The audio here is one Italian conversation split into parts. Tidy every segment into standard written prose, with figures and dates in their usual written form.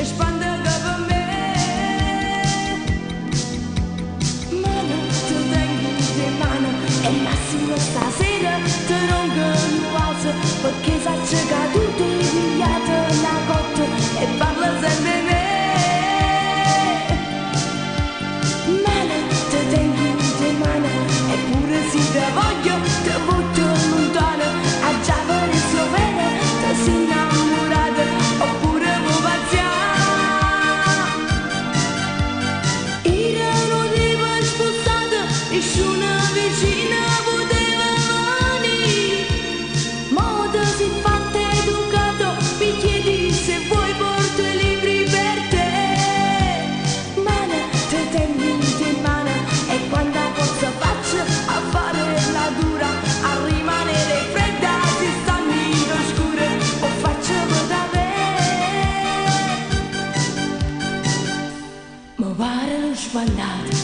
risponde che per me. Mano, tu tengo di mano e massimo stasera te non conosco perché faccio che tu ti pigliato la cotta e parla sempre di me. Mano, te tengo di mano eppure se te voglio te butto lontano a già per il suo bene te sei innamorata oppure vuoi pazziare. Era un tipo spostato e una vicina poteva venire, ma te si fatta educato mi chiedi se vuoi porto i libri per te. Mano, te tengo in mano e quando cosa faccio a fare la dura, a rimanere fredda si stanno in oscure o faccio da me. Ma pare lo sbagliato,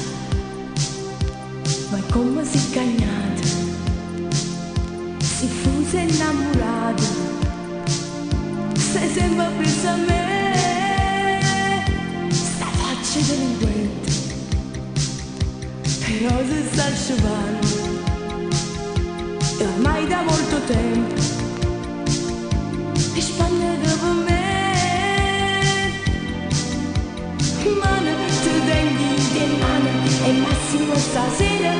ma è come si è cagnato, si fusi innamorato, sei sempre preso a me. Sta faccia delinquente però si sta sciogliendo e ormai da molto tempo risponde dopo me. Mano, tu tengo in mano e massimo stasera